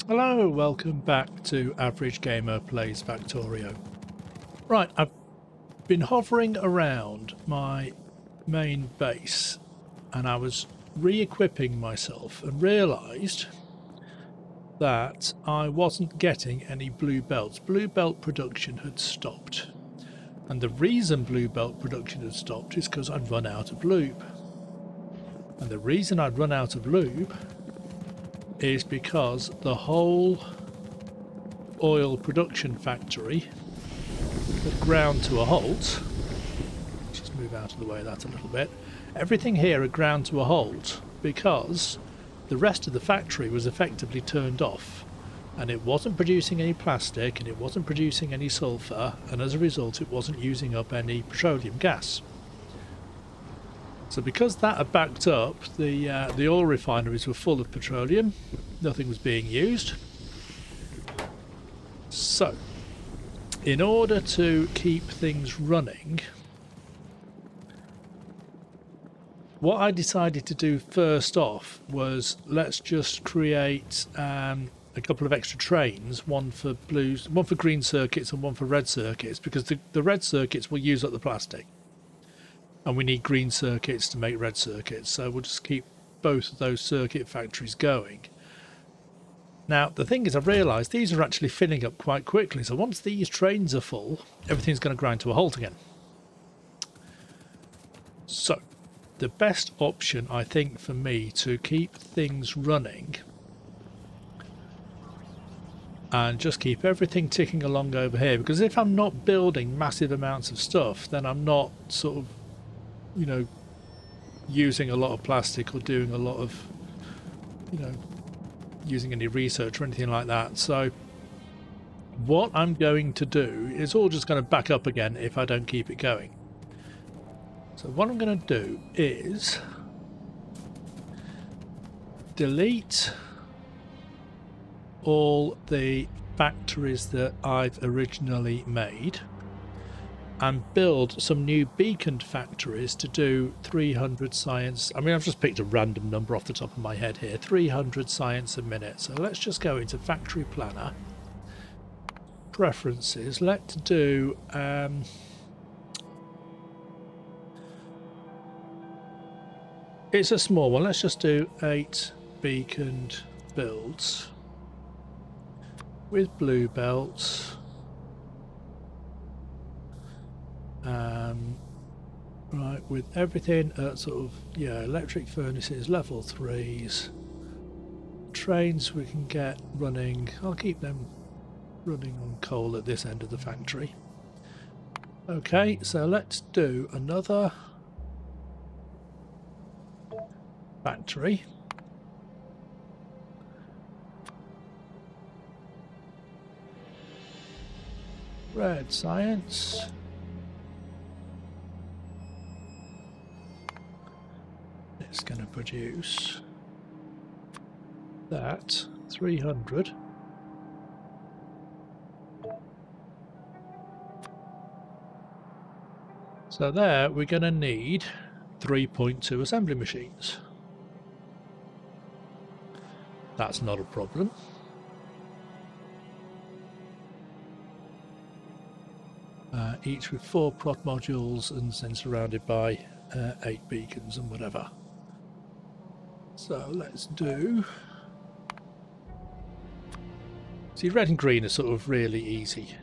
Hello, welcome back to Average Gamer Plays Factorio. Right, I've been hovering around my main base and I was re-equipping myself and realised that I wasn't getting any blue belts. Blue belt production had stopped. And the reason blue belt production had stopped is because I'd run out of lube. And the reason I'd run out of lube is because the whole oil production factory had ground to a halt. Just move out of the way of that a little bit. Everything here had ground to a halt because the rest of the factory was effectively turned off, and it wasn't producing any plastic and it wasn't producing any sulfur, and as a result it wasn't using up any petroleum gas. So because that had backed up, the oil refineries were full of petroleum, nothing was being used. So, in order to keep things running, what I decided to do first off was let's just create a couple of extra trains, one for green circuits and one for red circuits, because the red circuits will use up the plastic. And we need green circuits to make red circuits, so we'll just keep both of those circuit factories going. Now the thing is, I've realised these are actually filling up quite quickly, so once these trains are full, everything's going to grind to a halt again. So the best option, I think, for me to keep things running and just keep everything ticking along over here, because if I'm not building massive amounts of stuff, then I'm not sort of, you know, using a lot of plastic or doing a lot of, you know, using any research or anything like that. So what I'm going to do is all just going to back up again if I don't keep it going. So what I'm going to do is delete all the factories that I've originally made and build some new beaconed factories to do 300 science. I mean, I've just picked a random number off the top of my head here, 300 science a minute. So let's just go into Factory Planner, Preferences. Let's do it's a small one. Let's just do 8 beaconed builds with blue belts. Right, with everything at sort of, yeah, electric furnaces, level 3s. Trains we can get running. I'll keep them running on coal at this end of the factory. Okay, so let's do another factory. Red science. It's going to produce that 300. So there we're going to need 3.2 assembly machines. That's not a problem. Each with 4 prod modules and then surrounded by 8 beacons and whatever. So let's do... See, red and green are sort of really easy.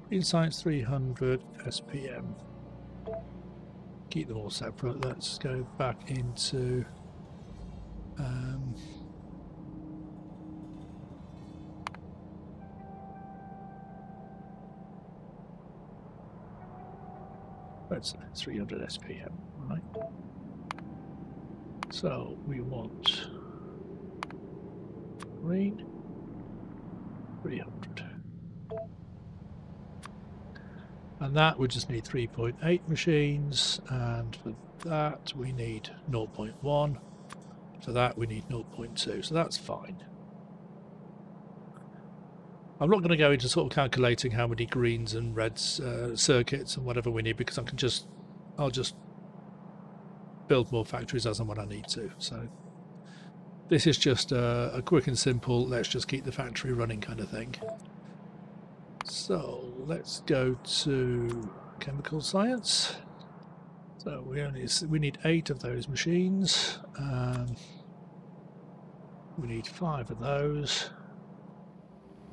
Green science 300 SPM. Keep them all separate. Let's go back into that's 300 SPM, right? So we want green 300. And that we just need 3.8 machines, and for that we need 0.1. For that we need 0.2, so that's fine. I'm not going to go into sort of calculating how many greens and reds circuits and whatever we need, because I'll just build more factories as and when I need to. So this is just a quick and simple, let's just keep the factory running kind of thing. So let's go to chemical science. So we need 8 of those machines. We need 5 of those.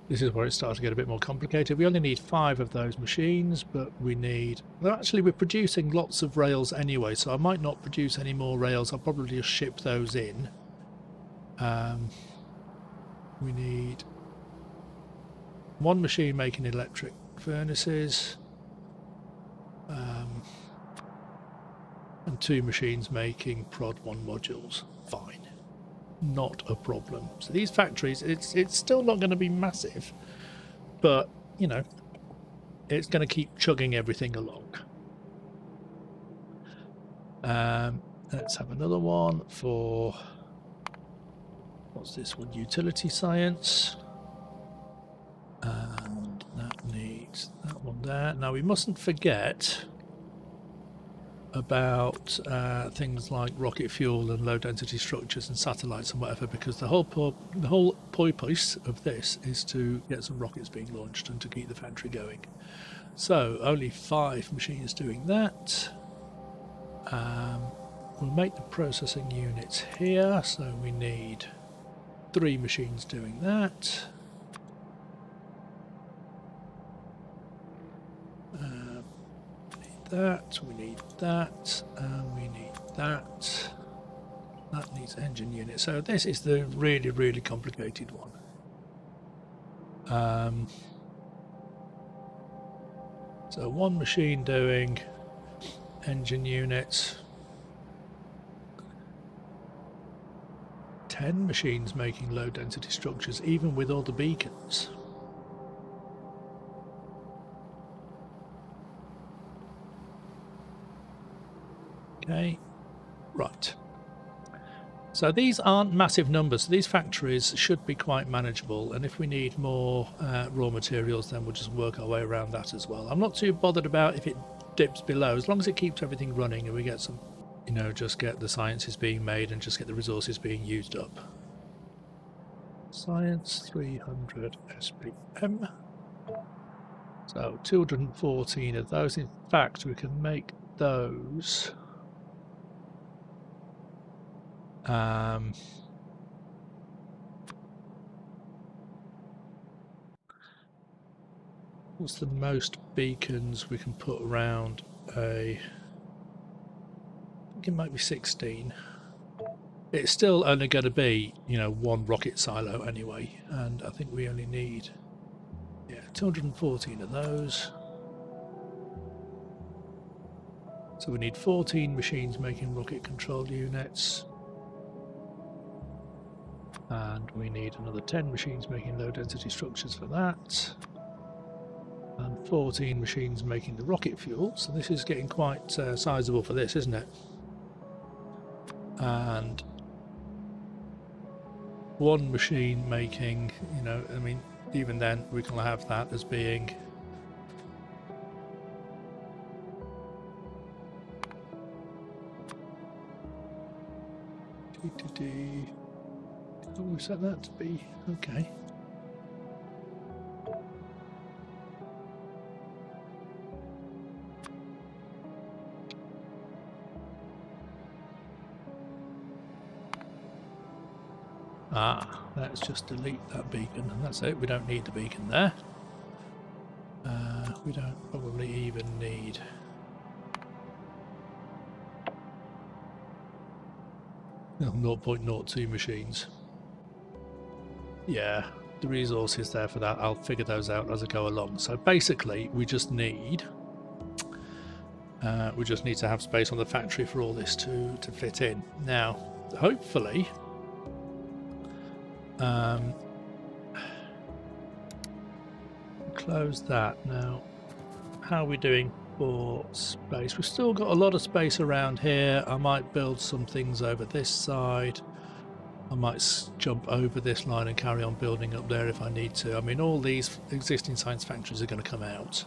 This is where it starts to get a bit more complicated. We only need 5 of those machines, but we need... Well, actually, we're producing lots of rails anyway, so I might not produce any more rails. I'll probably just ship those in. We need 1 machine making electric furnaces, and 2 machines making prod 1 modules. Fine. Not a problem. So these factories, it's still not going to be massive, but you know, it's going to keep chugging everything along. Let's have another one for, what's this one? Utility science, and that needs that one there. Now we mustn't forget about things like rocket fuel and low density structures and satellites and whatever, because the whole purpose of this is to get some rockets being launched and to keep the factory going. So only 5 machines doing that. We'll make the processing units here, so we need 3 machines doing that. That, we need that, and we need that. That needs engine unit. So this is the really, really complicated one. So 1 machine doing engine units. 10 machines making low density structures, even with all the beacons. Okay, right. So these aren't massive numbers. These factories should be quite manageable, and if we need more raw materials, then we'll just work our way around that as well. I'm not too bothered about if it dips below, as long as it keeps everything running and we get some, you know, just get the sciences being made and just get the resources being used up. Science 300 SPM. So 214 of those. In fact, we can make those. What's the most beacons we can put around a... I think it might be 16. It's still only going to be, you know, 1 rocket silo anyway, and I think we only need, yeah, 214 of those. So we need 14 machines making rocket control units. And we need another 10 machines making low density structures for that. And 14 machines making the rocket fuel. So this is getting quite sizable for this, isn't it? And 1 machine making, you know, I mean, even then we can have that as being... What we set that to be? Okay. Let's just delete that beacon, and that's it. We don't need the beacon there. We don't probably even need... No, 0.02 machines. Yeah, the resources there for that, I'll figure those out as I go along. So basically, we just need to have space on the factory for all this to fit in. Now, hopefully, close that. Now, how are we doing for space? We've still got a lot of space around here. I might build some things over this side. I might jump over this line and carry on building up there if I need to. I mean, all these existing science factories are going to come out.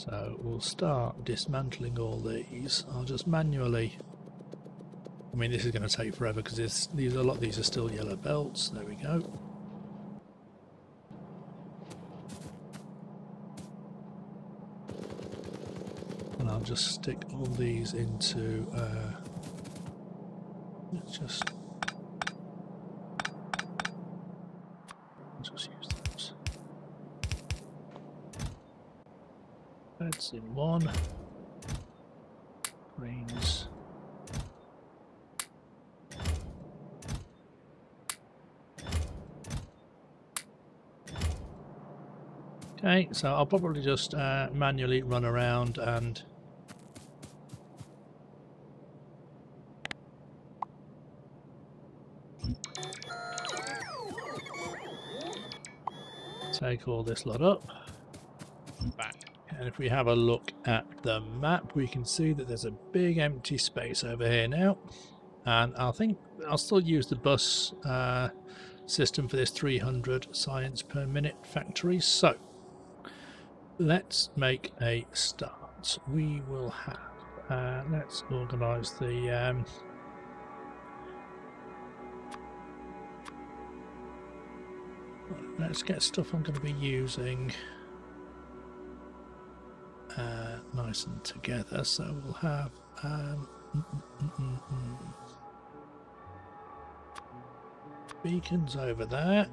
So we'll start dismantling all these. I'll just manually... I mean, this is going to take forever because a lot of these are still yellow belts. There we go. And I'll just stick all these into... let's just use those. Reds in one. Greens. Okay, so I'll probably just manually run around and take all this lot up. Back. And if we have a look at the map, we can see that there's a big empty space over here now. And I think I'll still use the bus system for this 300 science per minute factory. So let's make a start. We will have, let's organise the let's get stuff I'm going to be using nice and together. So we'll have beacons over there.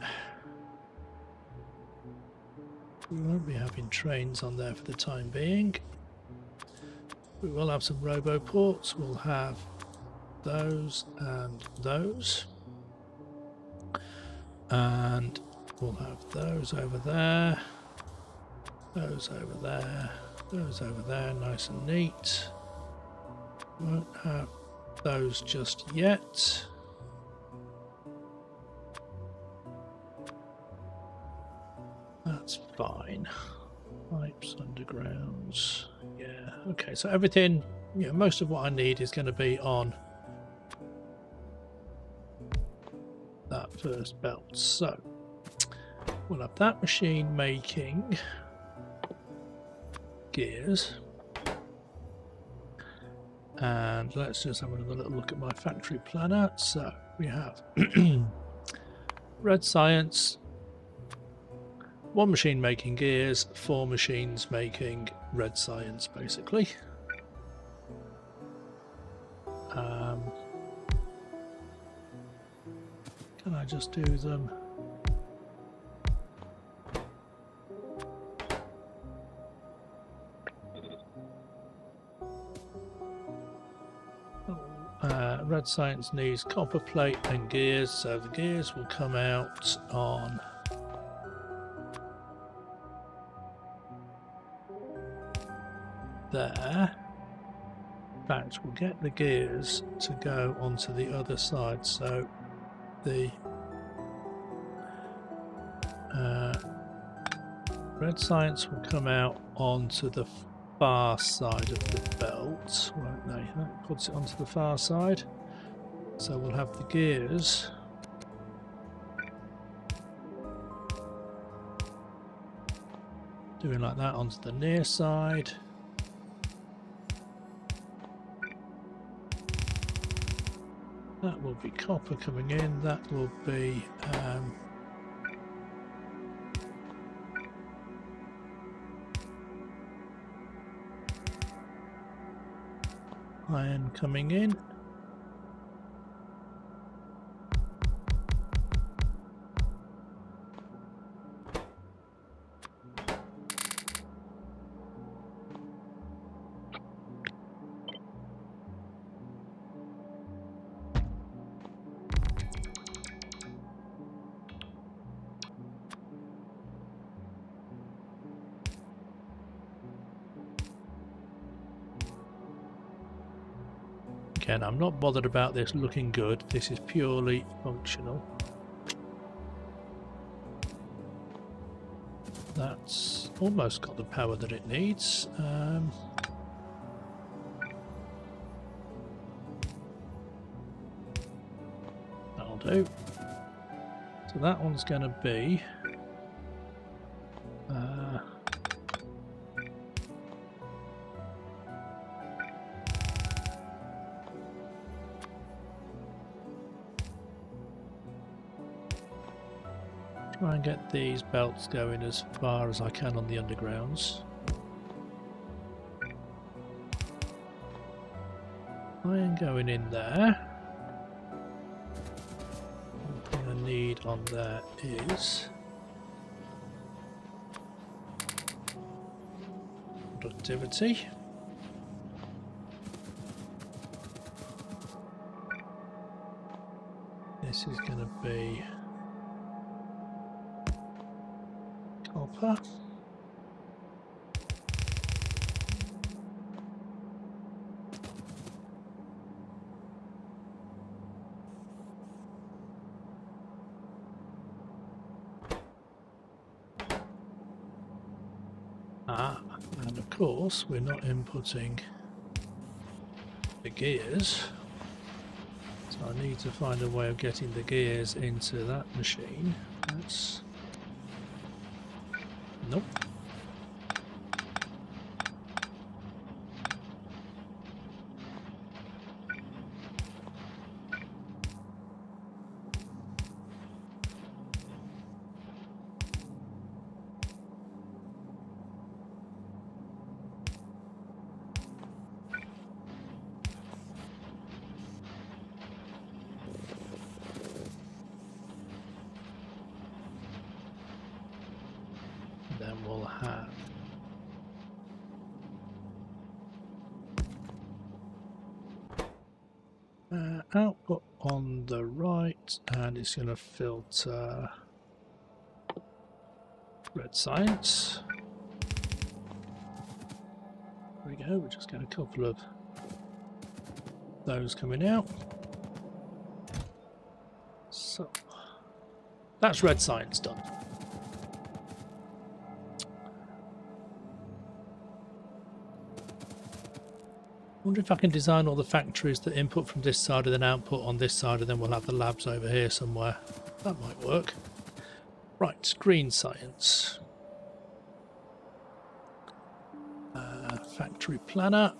We won't be having trains on there for the time being. We will have some roboports. We'll have those and those. And we'll have those over there. Those over there. Those over there. Nice and neat. Won't have those just yet. That's fine. Pipes, undergrounds. Yeah, okay, so everything, most of what I need is going to be on that first belt. So we'll have that machine making gears. And let's just have another little look at my factory planner. So we have red science, one machine making gears, 4 machines making red science, basically. Can I just do them? Red science needs copper plate and gears, so the gears will come out on there. In fact, we'll get the gears to go onto the other side, so the red science will come out onto the far side of the belt, won't they? That puts it onto the far side. So we'll have the gears doing like that onto the near side. That will be copper coming in. That will be iron coming in. Again, I'm not bothered about this looking good. This is purely functional. That's almost got the power that it needs. That'll do. So that one's going to be Try and get these belts going as far as I can on the undergrounds. Iron going in there. What I need on there is productivity. This is going to be copper. And of course we're not inputting the gears, so I need to find a way of getting the gears into that machine. That's... nope. Then we'll have output on the right, and it's going to filter red science. There we go, we just get a couple of those coming out. So that's red science done. I wonder if I can design all the factories that input from this side and then output on this side, and then we'll have the labs over here somewhere. That might work. Right, green science. Factory planner.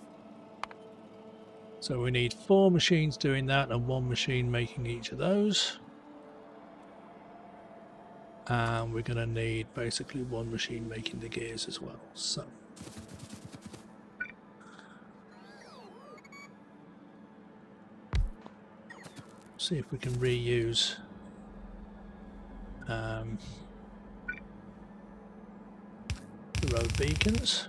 So we need 4 machines doing that and 1 machine making each of those. And we're going to need basically 1 machine making the gears as well. So see if we can reuse the road beacons.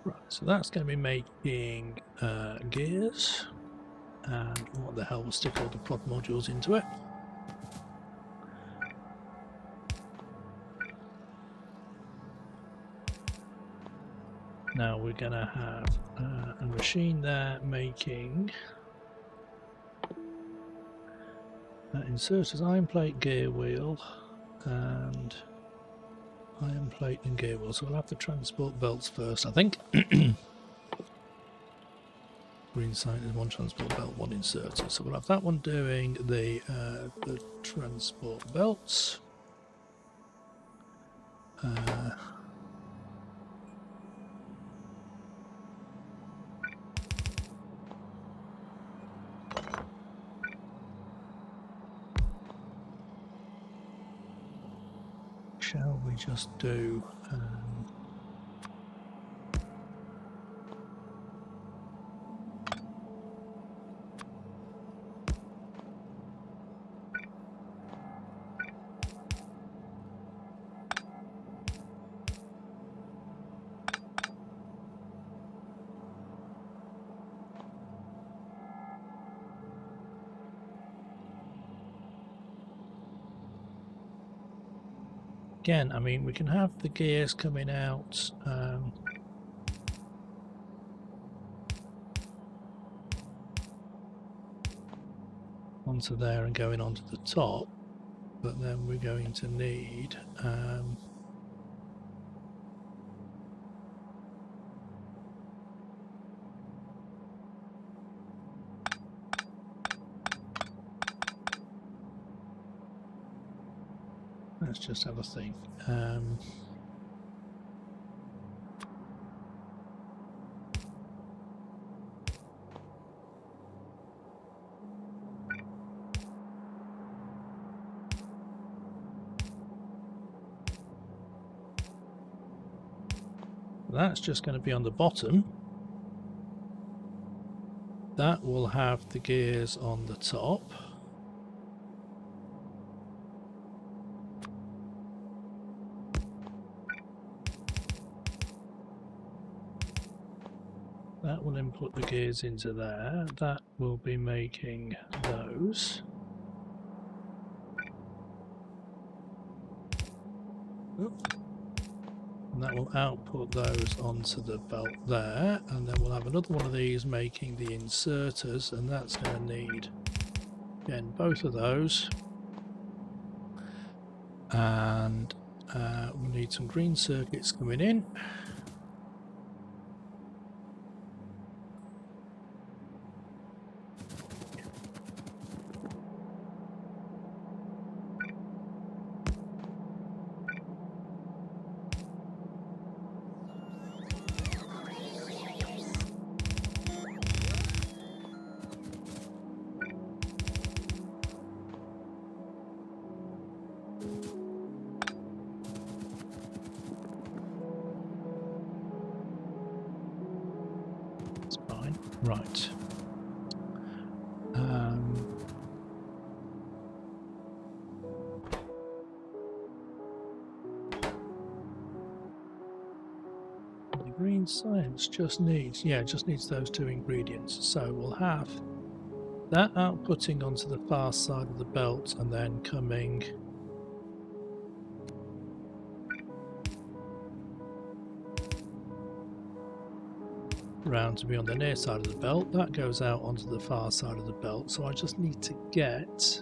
Right, so that's going to be making gears, and what the hell, we'll stick all the prod modules into it. Now we're going to have a machine there making inserters, iron plate, gear wheel, and iron plate and gear wheel. So we'll have the transport belts first, I think. Green side is 1 transport belt, 1 inserter. So we'll have that one doing the transport belts. Shall we just do again, I mean, we can have the gears coming out onto there and going onto the top, but then we're going to need let's just have a think. That's just going to be on the bottom. That will have the gears on the top. That will input the gears into there. That will be making those. And that will output those onto the belt there, and then we'll have another one of these making the inserters, and that's going to need, again, both of those. And we'll need some green circuits coming in. Right. The green science just needs, just needs those two ingredients. So we'll have that outputting onto the far side of the belt and then coming round to be on the near side of the belt. That goes out onto the far side of the belt, so I just need to get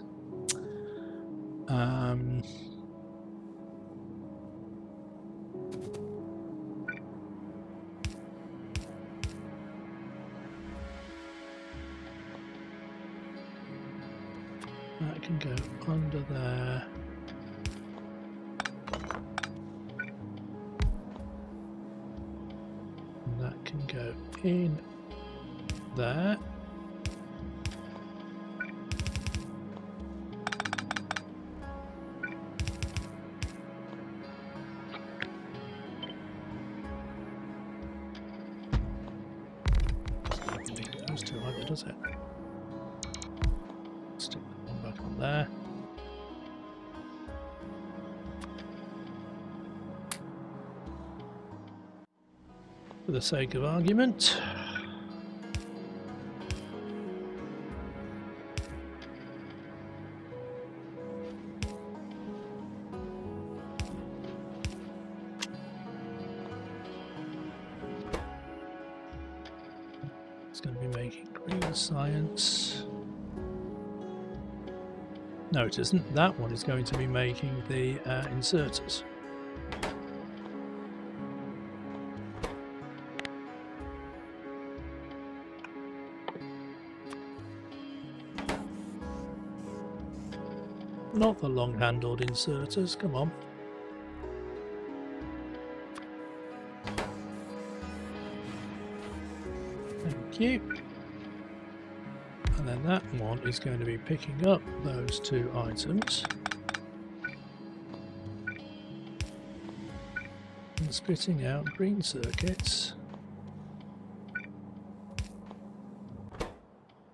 that can go under there. That can go in there. Those two either, does it? Stick that one back on there. For the sake of argument. It's going to be making green science. No, it isn't. That one is going to be making the inserters. Not the long-handled inserters, come on. Thank you. And then that one is going to be picking up those two items and spitting out green circuits.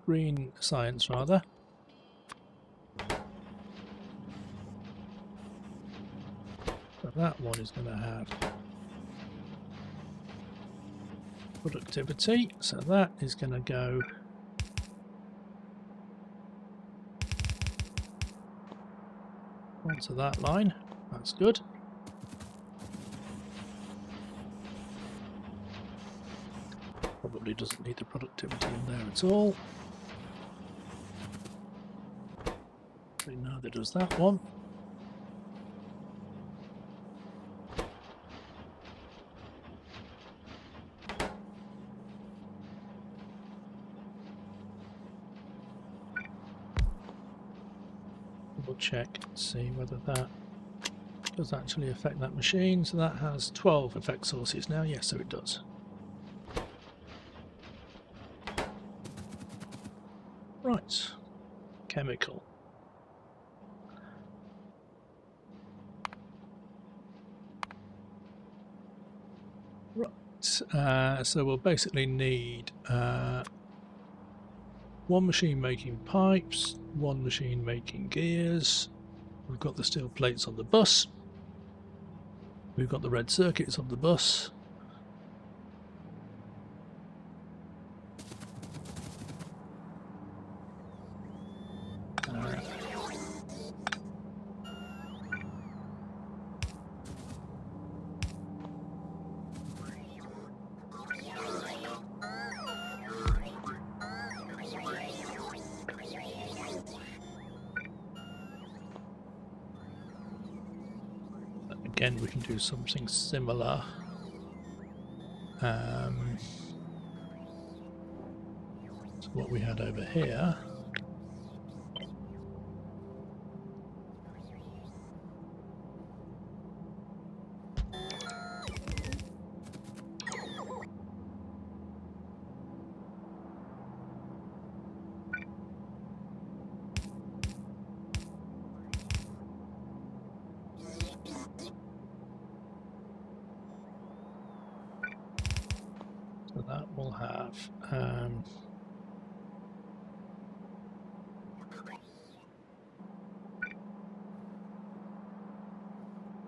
Green science, rather. So that one is going to have productivity, so that is going to go onto that line. That's good. Probably doesn't need the productivity in there at all. Neither does that one. Check, see whether that does actually affect that machine. So that has 12 effect sources now. Yes, so it does. Right. Chemical. Right. So we'll basically need one machine making pipes, one machine making gears. We've got the steel plates on the bus. We've got the red circuits on the bus. Again, we can do something similar. To what we had over here. So that will have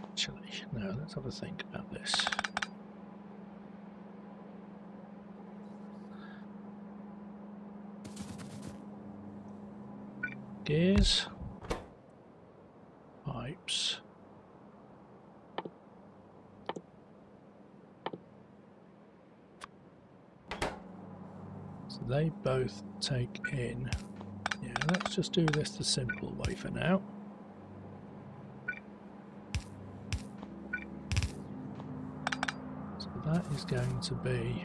actually, no, let's have a think about this. Gears, pipes, so they both take in, yeah, let's just do this the simple way for now. So that is going to be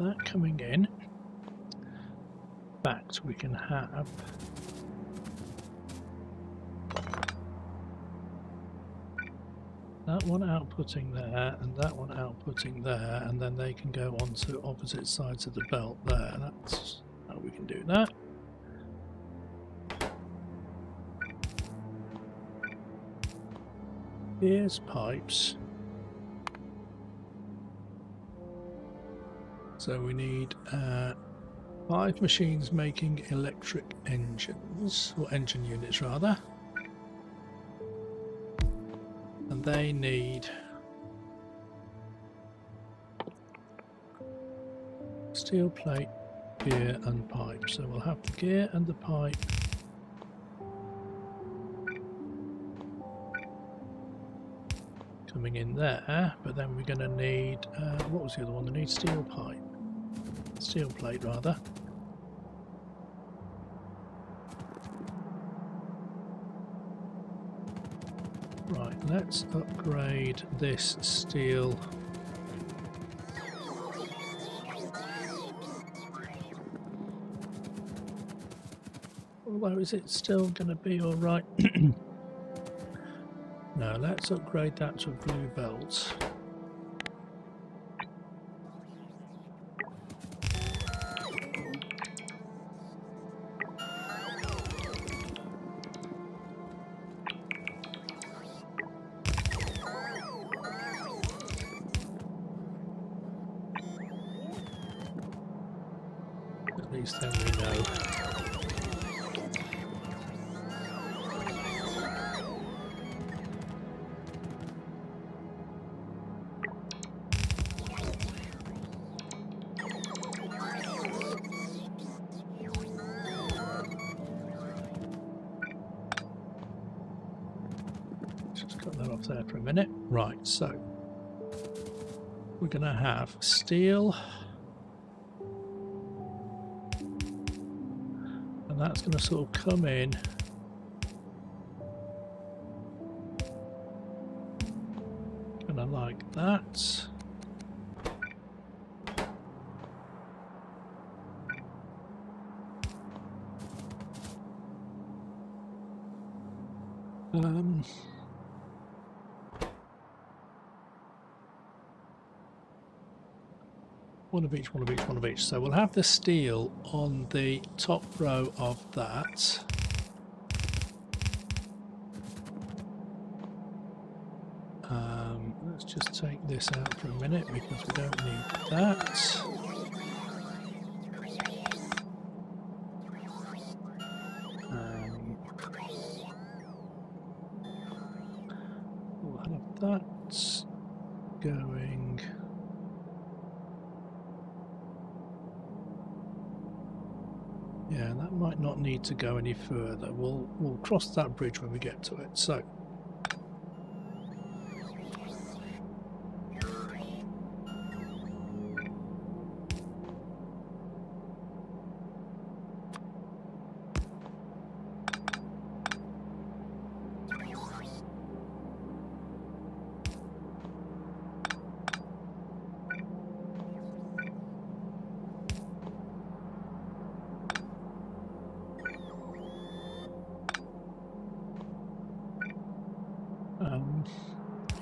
that coming in. In fact, we can have that one outputting there and that one outputting there, and then they can go onto opposite sides of the belt there. That's how we can do that. Here's pipes. So we need 5 machines making electric engines, or engine units rather. And they need steel plate, gear and pipe. So we'll have the gear and the pipe coming in there, but then we're going to need, what was the other one? They need steel pipe. Steel plate rather. Right, let's upgrade this steel. Although, is it still going to be alright? No, let's upgrade that to a blue belt. At least then we know. Just cut that off there for a minute. Right, so we're going to have steel. That's going to sort of come in Gonna like that. One of each, one of each, one of each. So we'll have the steel on the top row of that. Let's just take this out for a minute because we don't need that. We'll have that going. Yeah, that might not need to go any further. We'll cross that bridge when we get to it. So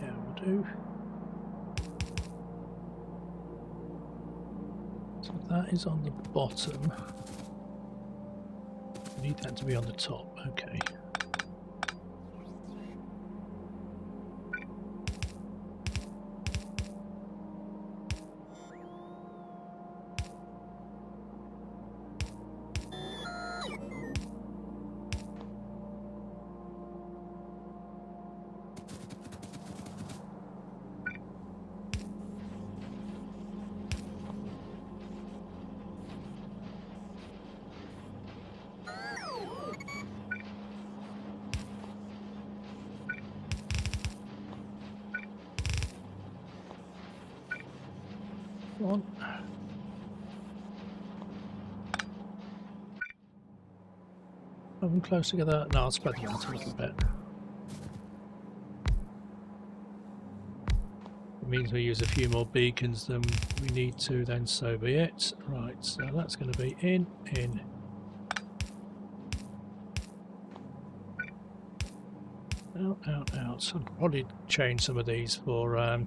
yeah, we'll do. So that is on the bottom. We need that to be on the top. Okay. Come on. Have them close together. No, I'll spread them out a little bit. It means we use a few more beacons than we need to, then so be it. Right, so that's going to be in. Out. So I'll probably change some of these for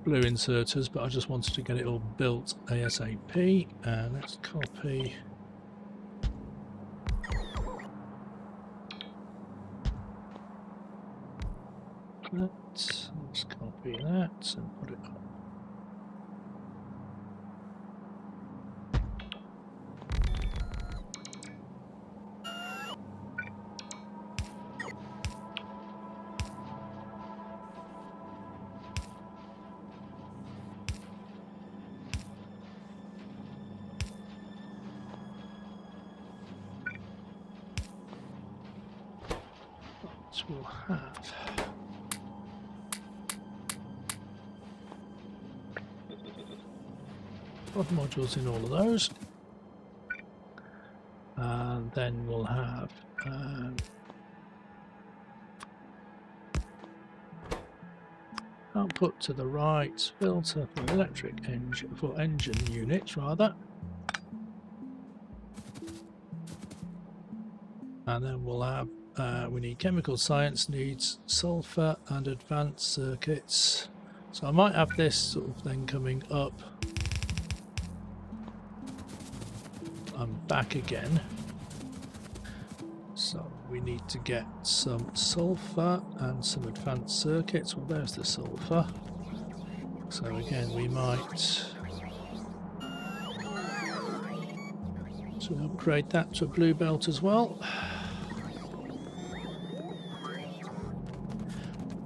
blue inserters, but I just wanted to get it all built ASAP. And let's copy. Let's copy that and put it up. What we'll have. Pod modules in all of those, and then we'll have output to the right, filter for electric engine, for engine units rather, and then we'll have we need chemical science, needs sulfur and advanced circuits. So I might have this sort of thing coming up. I'm back again. So we need to get some sulfur and some advanced circuits. Well, there's the sulfur. So again, we might upgrade that to a blue belt as well.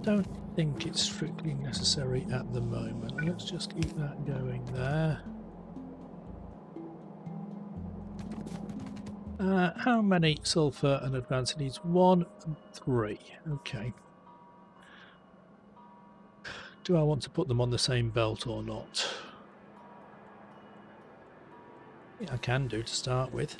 Don't think it's strictly necessary at the moment. Let's just keep that going there. How many sulfur and advanced? It needs 1 and 3. Okay. Do I want to put them on the same belt or not? Yeah, I can do to start with.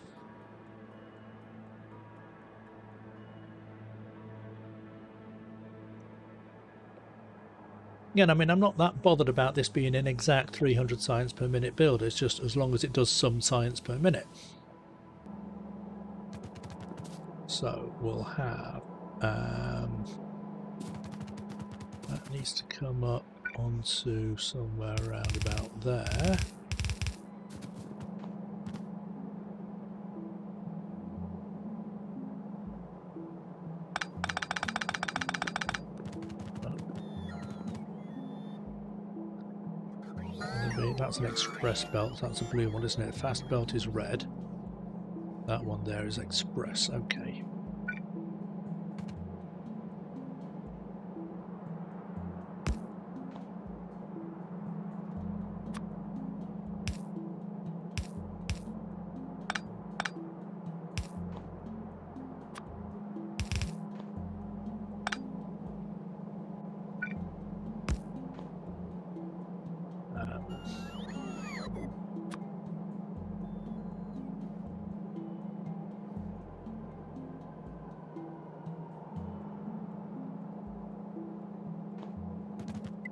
Again, I mean, I'm not that bothered about this being an exact 300 science per minute build. It's just as long as it does some science per minute. So we'll have that needs to come up onto somewhere around about there. That's an express belt. That's a blue one, isn't it? Fast belt is red. That one there is express. Okay.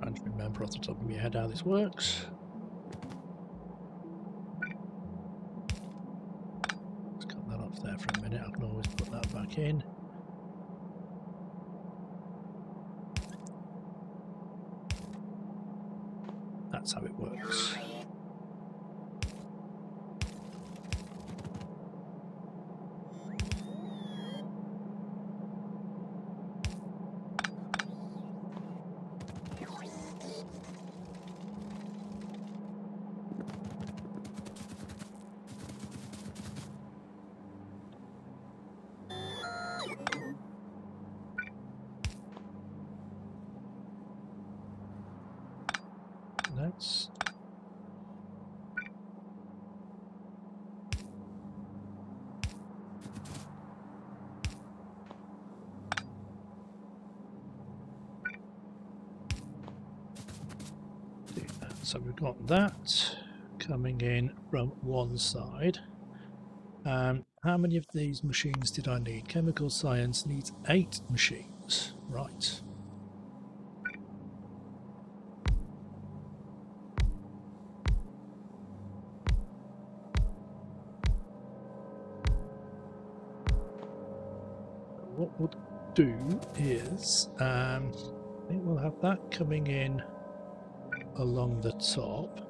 Trying to remember off the top of my head how this works. Let's cut that off there for a minute. I can always put that back in. That's how it works. Let's do that. So we've got that coming in from one side. How many of these machines did I need? Chemical science needs 8 machines. Right. What we'll do is, I think we'll have that coming in along the top.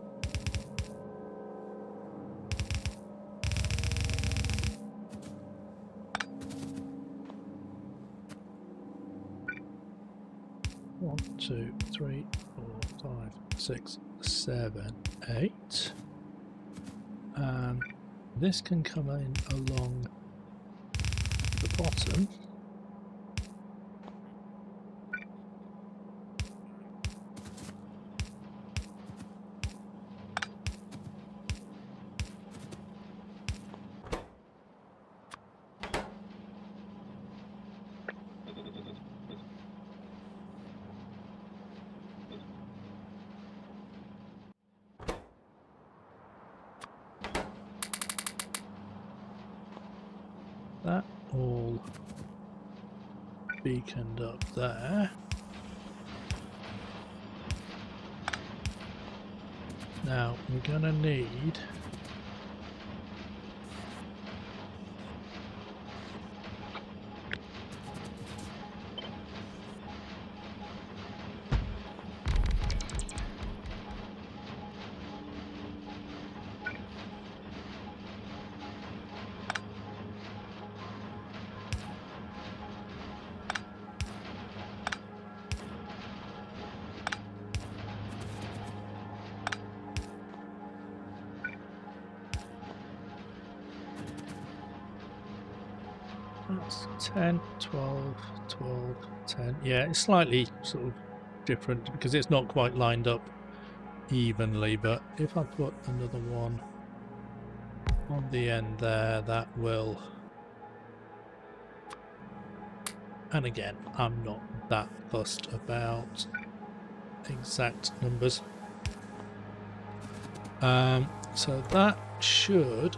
One, 2, 3, 4, 5, 6, 7, 8. This can come in along the bottom. That all beaconed up there. Now we're gonna need that's 10, 12, 12, 10. Yeah, it's slightly sort of different because it's not quite lined up evenly, but if I put another one on the end there, that will... And again, I'm not that fussed about exact numbers. So that should...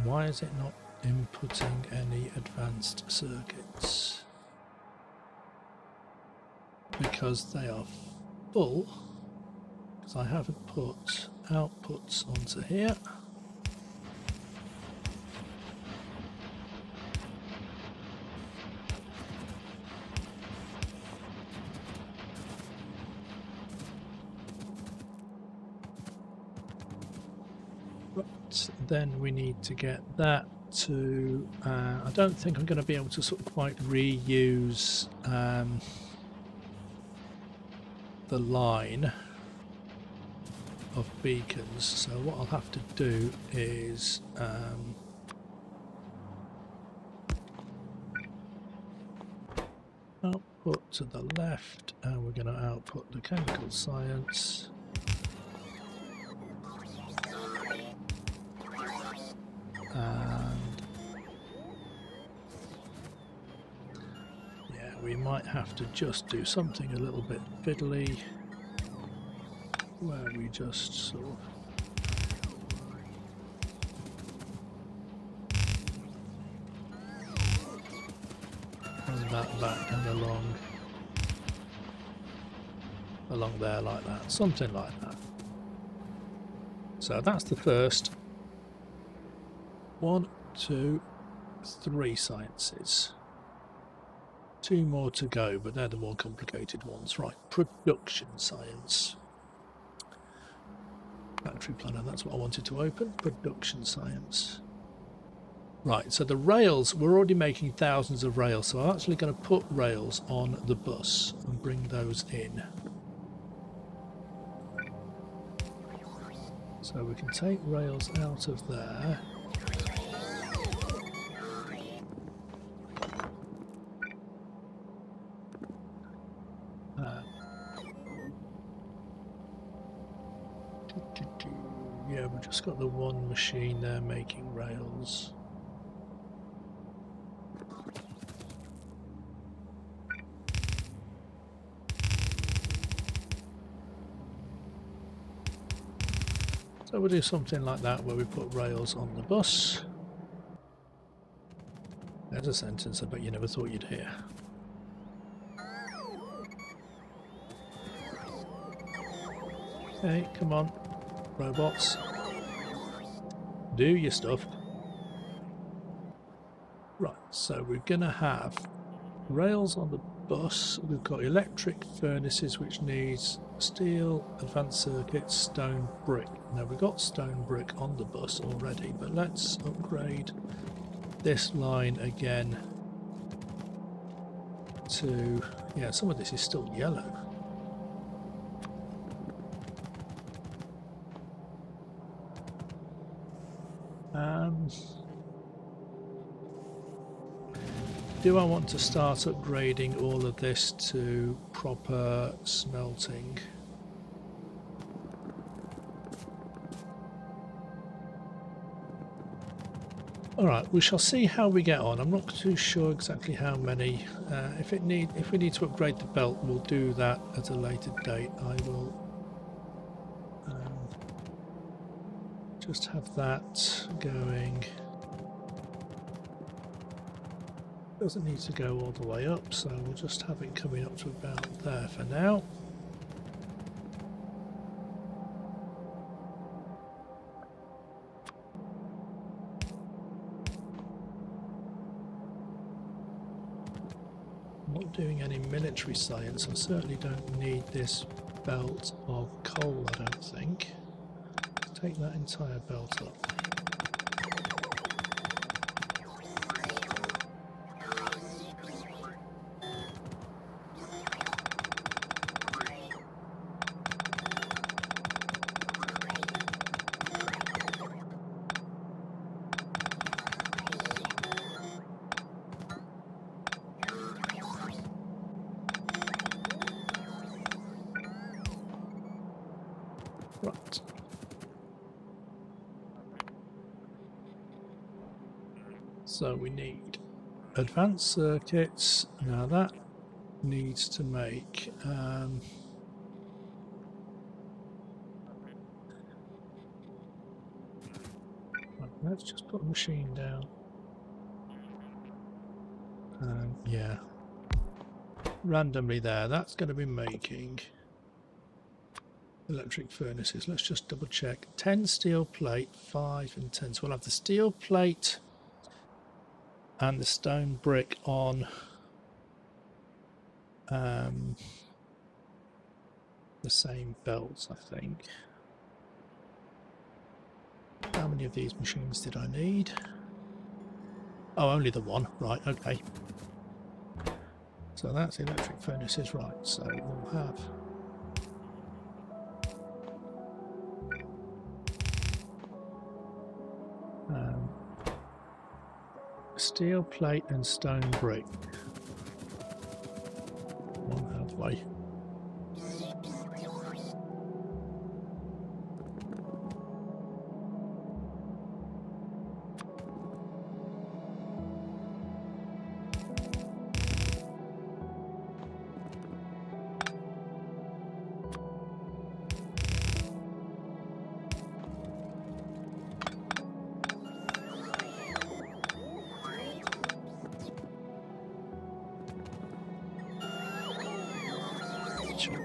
Why is it not inputting any advanced circuits? because they are full, because I haven't put outputs onto here. But then we need to get that to, I don't think I'm going to be able to sort of quite reuse the line of beacons, so what I'll have to do is output to the left, and we're going to output the chemical science. And yeah, we might have to just do something a little bit fiddly, where we just sort of run that back and along there like that, something like that. So that's the first 1, 2, 3 sciences. 2 more to go, but they're the more complicated ones. Right, production science. Factory planner, that's what I wanted to open. Production science. Right, so the rails, we're already making thousands of rails, so I'm actually going to put rails on the bus and bring those in. So we can take rails out of there. Yeah, we've just got the one machine there making rails. So we'll do something like that where we put rails on the bus. There's a sentence I bet you never thought you'd hear. Hey, come on, robots. Do your stuff. Right, so we're going to have rails on the bus. We've got electric furnaces, which needs steel, advanced circuits, stone, brick. Now we've got stone brick on the bus already, but let's upgrade this line again to, yeah, some of this is still yellow. Do I want to start upgrading all of this to proper smelting? Alright, we shall see how we get on. I'm not too sure exactly how many. If we need to upgrade the belt, we'll do that at a later date. I will just have that going. Doesn't need to go all the way up, so we'll just have it coming up to about there for now. I'm not doing any military science. I certainly don't need this belt of coal, I don't think. Let's take that entire belt up. Right. So we need advanced circuits. Now that needs to make right, let's just put a machine down. Yeah. randomly there. That's going to be making electric furnaces. Let's just double check. 10 steel plate, 5 and 10. So we'll have the steel plate and the stone brick on the same belts, I think. How many of these machines did I need? Oh, only the one. Right, okay. So that's electric furnaces, right. So we'll have steel plate and stone brick. One halfway.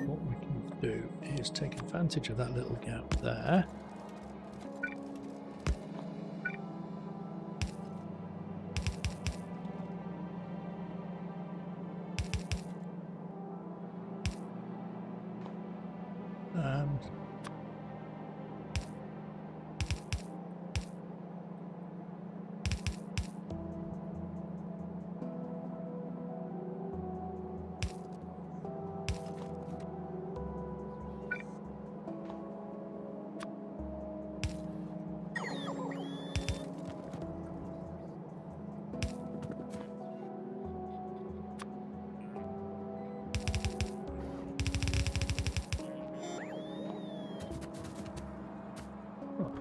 What we can do is take advantage of that little gap there.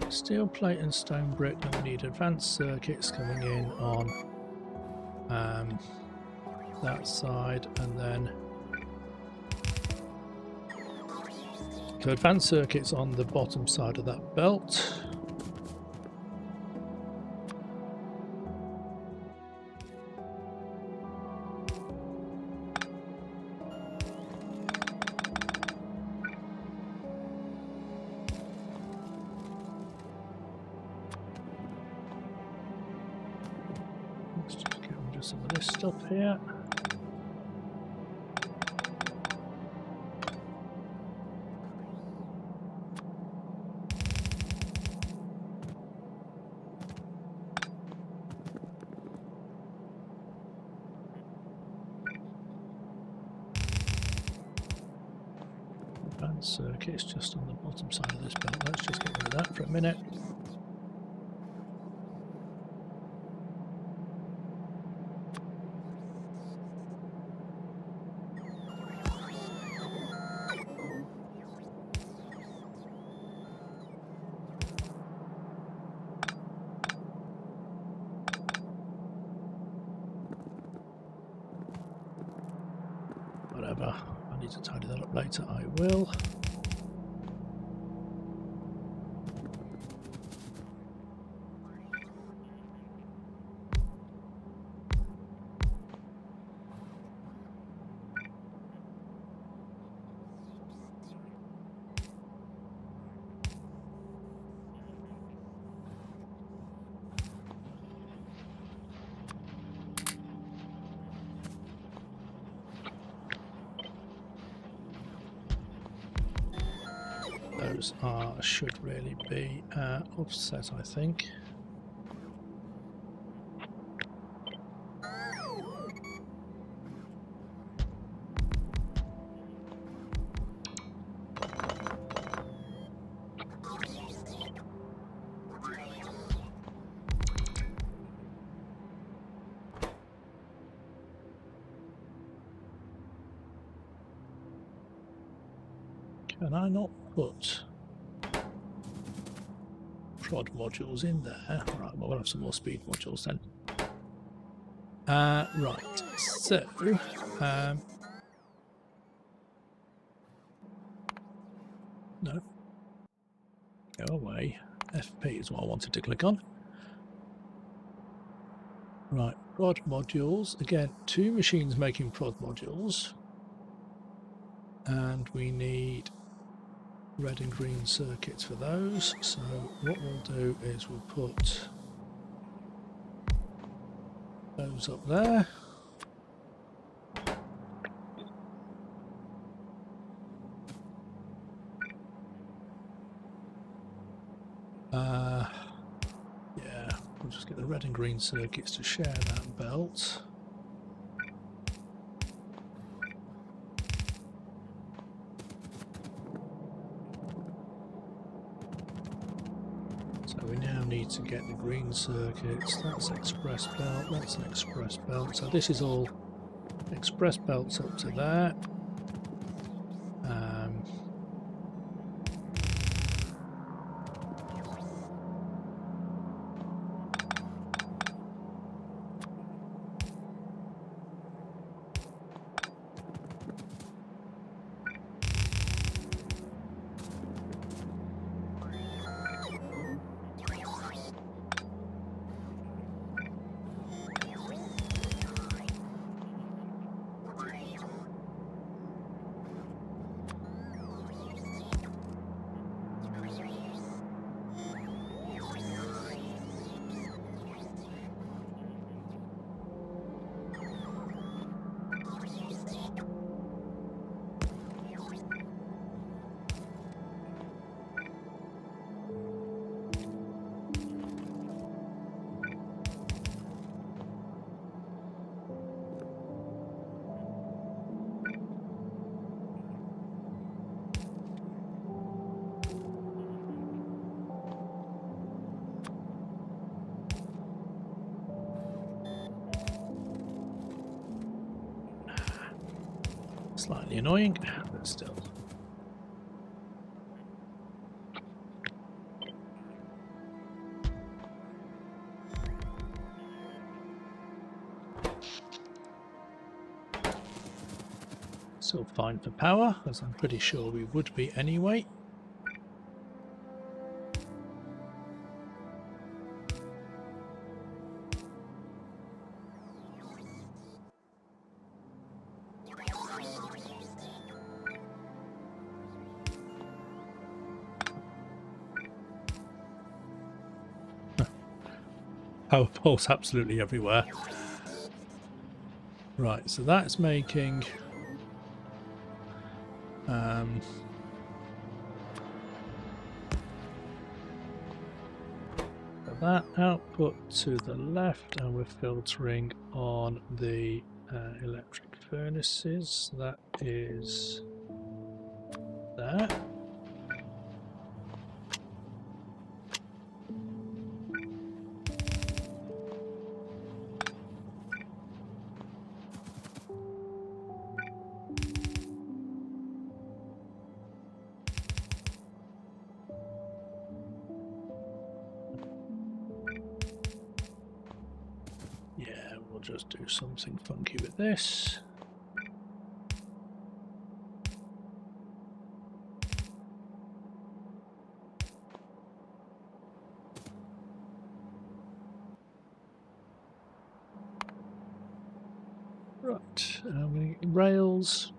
Steel plate and stone brick, and we need advanced circuits coming in on that side, and then so advanced circuits on the bottom side of that belt. Let's just get rid of some of this stuff here. Advanced circuits just on the bottom side of this belt. Let's just get rid of that for a minute. Whatever, I need to tidy that up later, I will. Those should really be offset, I think. Can I not put prod modules in there? Right, well, we'll have some more speed modules then. Right, so no, go away. FP is what I wanted to click on. Right, prod modules. Again, 2 machines making prod modules. and we need red and green circuits for those. So what we'll do is we'll put those up there. Yeah, we'll just get the red and green circuits to share that belt. So we now need to get the green circuits. That's express belt, that's an express belt. So this is all express belts up to there. Slightly annoying, but still. Still fine for power, as I'm pretty sure we would be anyway. Power poles absolutely everywhere. Right, so that's making that output to the left, and we're filtering on the electric furnaces. That is that. Yeah, we'll just do something funky with this. Right, we need rails.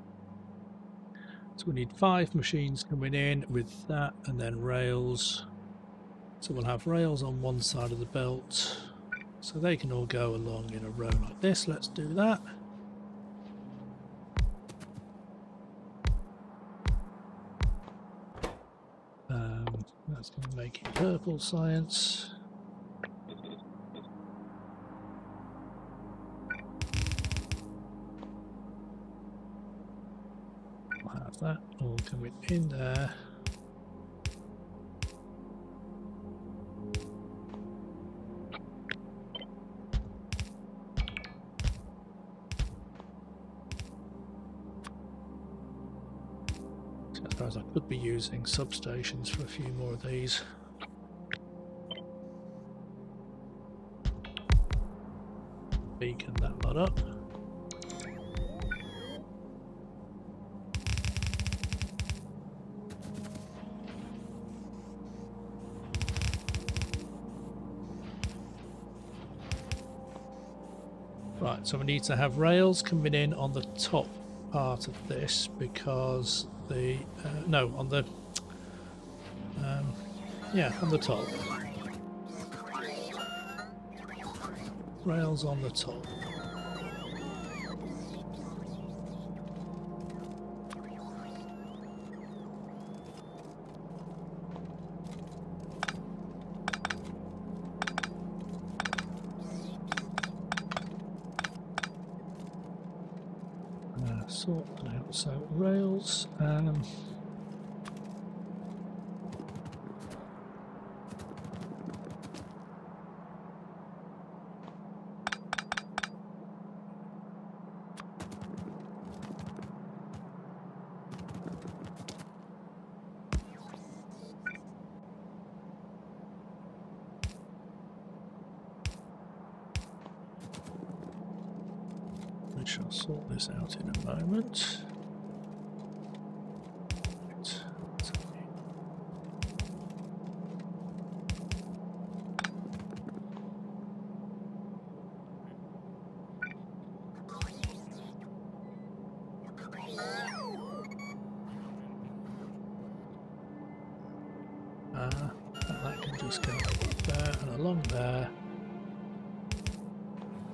So we need 5 machines coming in with that, and then rails. So we'll have rails on one side of the belt, so they can all go along in a row like this. Let's do that. That's going to make it purple science. We'll have that all coming in there. I suppose I could be using substations for a few more of these. Beacon that lot up. Right, so we need to have rails coming in on the top part of this because the no, on the yeah, on the top. Rails on the top. Sort that out. So rails. We shall sort this out in a moment. That can just go there and along there,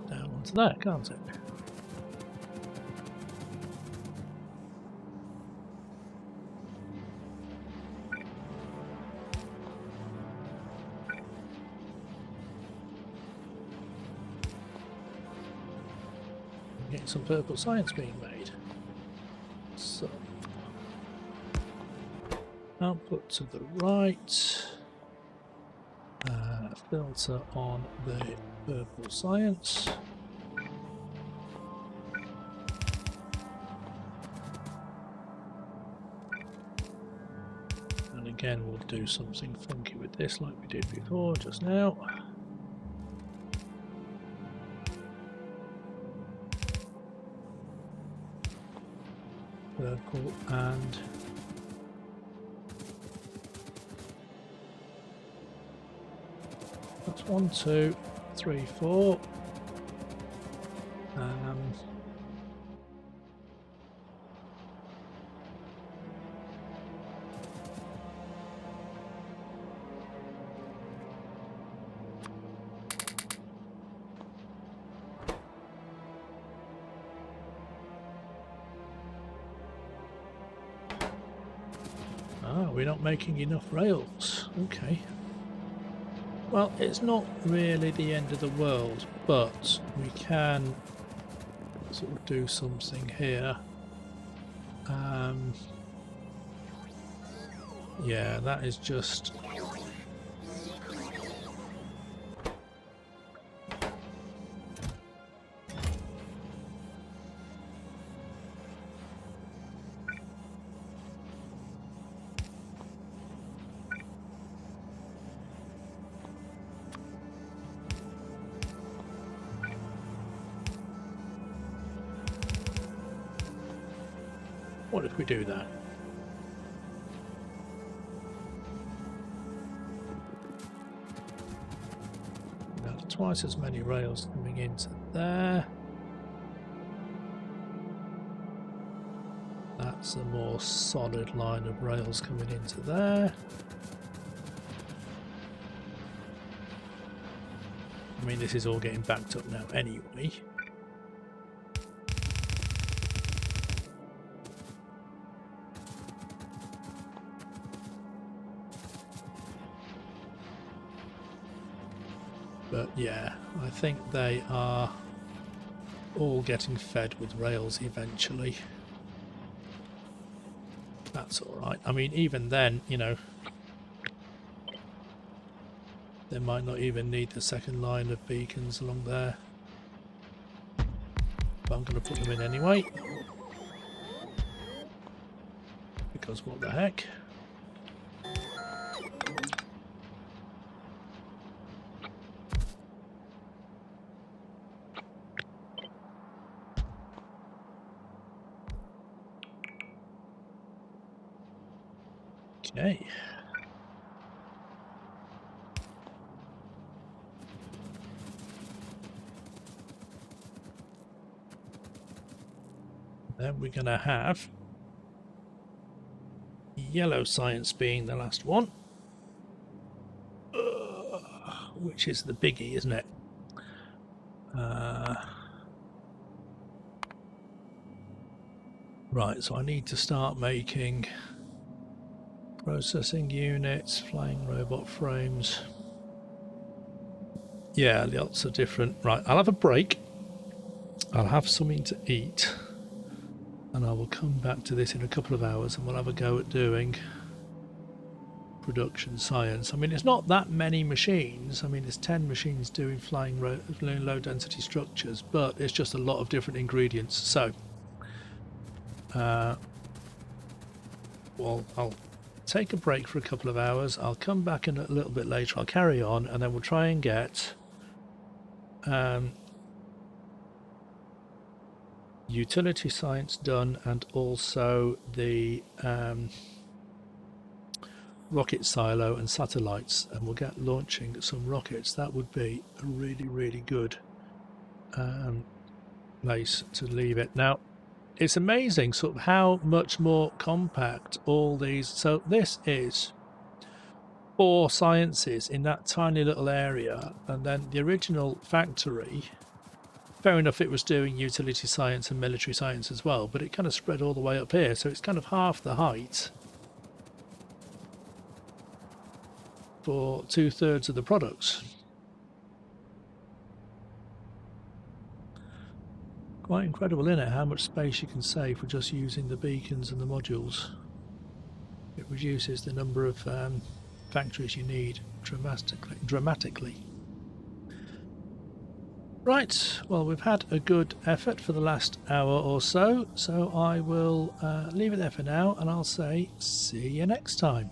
down onto there, can't it? Getting some purple science being made. So, output to the right. Filter on the purple science. And again, we'll do something funky with this like we did before just now. Purple and that's 1, 2, 3, 4. We're not making enough rails. Okay. Well, it's not really the end of the world, but we can sort of do something here. Yeah, that is just... What if we do that? Now, twice as many rails coming into there. That's a more solid line of rails coming into there. I mean, this is all getting backed up now anyway. But yeah, I think they are all getting fed with rails eventually. That's alright. I mean, even then, you know, they might not even need the second line of beacons along there. But I'm going to put them in anyway. Because what the heck? Okay. then we're going to have yellow science being the last one, which is the biggie, isn't it? Right, so I need to start making processing units, flying robot frames. Yeah, lots of different. Right, I'll have a break. I'll have something to eat, and I will come back to this in a couple of hours, and we'll have a go at doing production science. I mean, it's not that many machines. I mean, there's 10 machines doing flying low density structures, but it's just a lot of different ingredients. So, well, I'll take a break for a couple of hours. I'll come back in a little bit later. I'll carry on, and then we'll try and get utility science done, and also the rocket silo and satellites, and we'll get launching some rockets. That would be a really good place to leave it. Now, it's amazing sort of how much more compact all these. So this is 4 sciences in that tiny little area, and then the original factory, fair enough, it was doing utility science and military science as well, but it kind of spread all the way up here, so it's kind of half the height for 2/3 of the products. Quite incredible, isn't it, how much space you can save for just using the beacons and the modules. It reduces the number of factories you need dramatically. Right, well, we've had a good effort for the last hour or so, so I will leave it there for now, and I'll say see you next time.